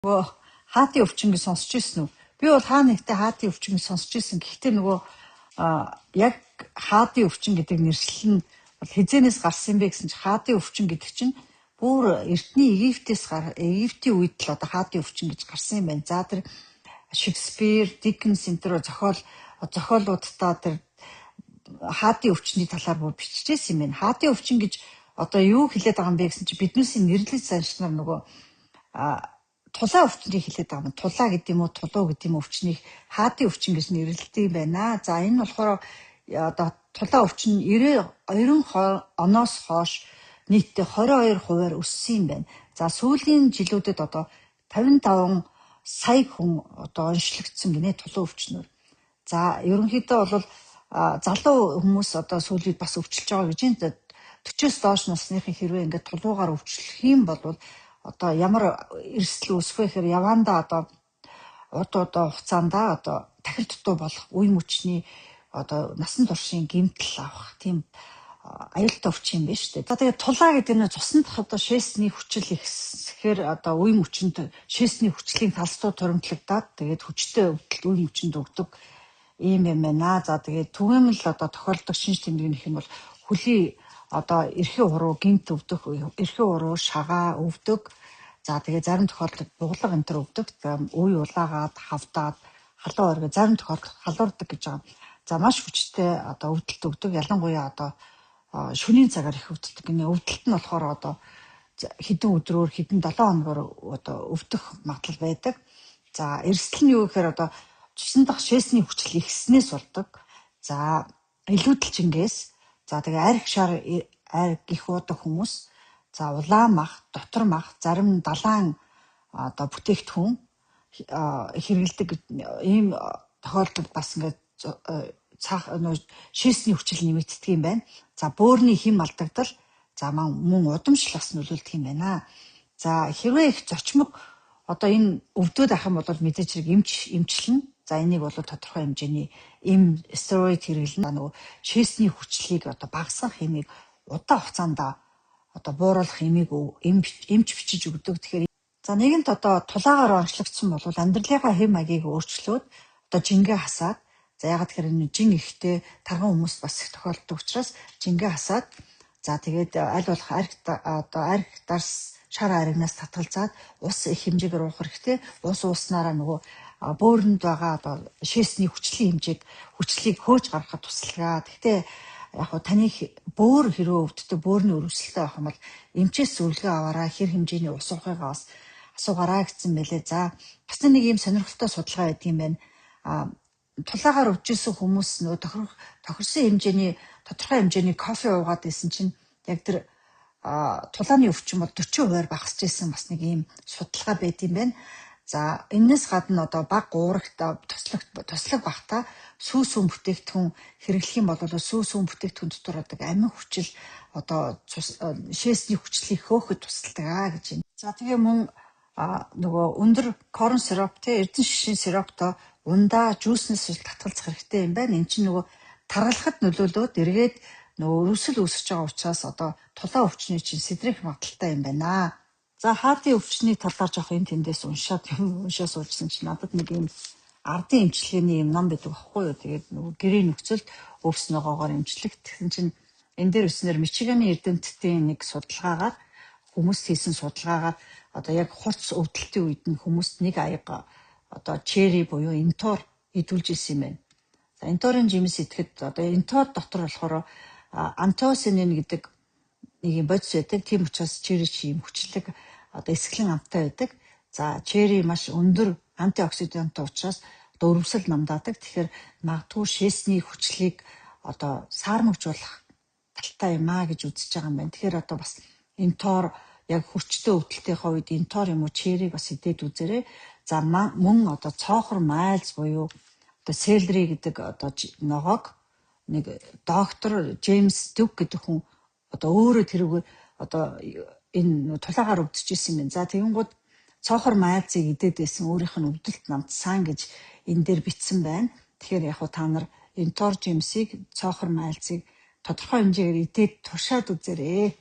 нөгөө хаатын өвчин гэж сонсч ирсэн үү? Би бол хаа нэгтээ хаатын өвчин гэж сонсч ирсэн. Гэхдээ нөгөө яг хаатын өвчин гэдэг нэршил нь бол хизээнээс гарсан бэ гэсэн чи хаатын өвчин гэдэг чинь бүр эртний Египтийн үед л одоо хаатын өвчин гэж гарсан юм байна. За тэр Шекспир, Диккенс энэ төр зохиолуудаа тэр хаатын өвчний талаар бүр биччихсэн юм байна. Хаатын өвчин гэж одоо юу хэлээд байгаа юм бэ гэсэн чи биднээс нэрлэж заншнаар нөгөө тулаа өвчнийг хэлээд байгаа юм. Тулаа гэдэг юм уу, тулуу гэдэг юм өвчнийг хаатын өвчин гэж нэрлэдэг юм байна. За энэ болохоор одоо тулаа өвчин 90 оноос хойш нийтдээ 22% өссөн юм байна. За сүүлийн жилүүдэд одоо 55 сая хүн одоо онцлогдсон гинэ тулуу өвчнөр. За ерөнхийдөө бол залуу хүмүүс одоо сүүлийн бас өвчлөж байгаа гэж энэ 40-с доош насныхын хэрвээ ингээд тулуугаар өвчлөх юм бол одоо ямар эрсдэл үүсэх вэ гэхээр явандаа одоо удаа хугацаанд одоо тахил дутуу болох үе мөчний одоо насан туршийн гэмтэл авах тийм аюултай өвчин юм байна шүү дээ. За тэгээд тулаа гэдэг нь цуснд одоо шээсний хүчил ихсэхээр одоо үе мөчөнд шээсний хүчлийн талстуу торимтлагдаад тэгээд хүчтэй үе мөчөнд өгдөг ийм юм байна. За тэгээд түгээмэл одоо тохиолдог шинж тэмдгийнх нь бол хөлийн одоо эрхийн уруу гинт өвдөх, эрхийн уруу шагаа өвдөг. За тэгээ зарим тохиолдолд буглаг энэ төр өвдөг. Үе улаагаад хавдаад халуун оргоо зарим тохиолдолд халуурдаг гэж байгаа. За маш хүчтэй одоо өвдөлт өгдөг. Ялангуяа одоо шөнийн цагаар их өвддөг гинэ. Өвдөлт нь болохоор одоо хэдэн өдрөөр хэдэн 7 хоногоор одоо өвдөх магадлал байдаг. За эрсдэл нь юу гэхээр одоо цусан дах шээсний хүчил ихснээс болдог. За илүүдэлжингээс за тэгээ арх гих уудаг хүмүүс, за улаан мах, дотор мах, зарим далайн одоо бүтээгдэхүүн хэрэгэлдэг ийм тохиолдолд бас ингээд шээсний хүчил нэмэгддэг юм байна. За бөөрийн хэм алдагдал, за мөн удамшил бас нөлөөлдөг юм байна. За хэрвээ их зочмог одоо энэ өвдөд ах юм бол мэдээж хэрэг эмчлэн. За энийг бол тодорхой хэмжээний стероид хэрэглэн нөгөө шээсний хүчлийг одоо багасгах хэмийг удаан хугацаанд одоо бууруулах хэмийг эмч бичиж өгдөг. Тэгэхээр за нэгэнт одоо тулаагаар онцлогдсон бол амьдралынхаа хэм маягийг өөрчлөөд одоо жингээ хасаад, за ягаад гэхээр энэ жин ихтэй тарган хүмүүс бас их тохиолддог учраас жингээ хасаад, за тэгээд аль болох арх дарс шар аригнаас татгалзаад ус их хэмжээгээр уух хэрэгтэй. Ус ууснараа нөгөө бөөрөнд байгаа одоо шээсний хүчлийг хөөж гаргахад туслага. Гэхдээ яг хуу таны бөөр хэрөө өвддөг, бөөрийн өрөвсөлтэй байх юм бол эмчээс зөвлөгөө аваараа хэр хэмжээний ус уухыгаа бас асуугаараа гэсэн мэлээ. За бас нэг юм сонирхолтой судалгаа байдаг юм байна. Тулаагаар өвчсөн хүмүүс нөгөө тохирсон хэмжээний тодорхой хэмжээний кофе уугаад байсан чинь яг тэр тулааны өвчин бол 40% багасч ирсэн бас нэг ийм судалгаа байт юм байна. За энэс гадна одоо баг уурагта туслаг багта сүүс сүм бүтээгдэхүүн хэрэглэх юм бол сүүс сүм бүтээгдэхүүн дотор одоо амин хүчил одоо шээсний хүчлийг хөөхөд тусалдаг гэж байна. За тэгээ мөн нөгөө өндөр корн сироп эрдэнэ шишин сироптой ундаа жүүснээс татгалзах хэрэгтэй юм байна. Энд чинь нөгөө таргалахад нөлөөлөөд эргээд нөгөө өрөвсөл үүсэж байгаа учраас одоо тулаа өвчний чинь сэтрэх магадaltaй юм байна. За хаатын өвчний талаар жоох энэ тэндээс уншаа суулжсан чинь надад нэг юм ардын эмчилгээний юм ном байдаг байхгүй юу. Тэгээд нөгөө гэрээ нөхцөлд өвс ногоогоор эмчлэх. Тэгсэн чинь энэ дээр өснөр Мичиганы эрдэмтдийн нэг судалгаагаар хүмүүст хийсэн судалгаагаар одоо яг хурц өвдөлтийн үед нь хүмүүст нэг аяга одоо чери буюу энтор идүүлж исэн юм байна. За энторын жимс идэхэд одоо энтор дотор болохоор антоцинин гэдэг нэг юм бодис байдаг. Тийм учраас чери чи юм хүчлэг одоо эсгэлэн амттай байдаг. За чери маш өндөр антиоксидант учраас одоо өрөвсөл намдаадаг. Тэгэхээр магадгүй шээсний хүчлийг одоо саармагжуулах талтай юм аа гэж үзэж байгаа юм байна. Тэгэхээр одоо бас энтор яг хүчтэй өвдөлтийнхөө үед энтор юм уу черийг бас идээд үзээрэй. За мөн одоо цоохор майлз буюу одоо селери гэдэг одоо ногоог нэг доктор Джеймс Дюк гэдэг хүн одоо өөрөө тэрүүгээр одоо энэ тулаагаар өвдөж исэн юм. За тэгэнгүүт цоохор майлзыг идээд байсан өөрийнх нь өвдөлт намдсан гэж энэ дээр бичсэн байна. Тэгэхээр яг та нар энтор Джеймсийг цоохор майлзыг тодорхой хэмжээгээр идээд туршаад үзээрэй.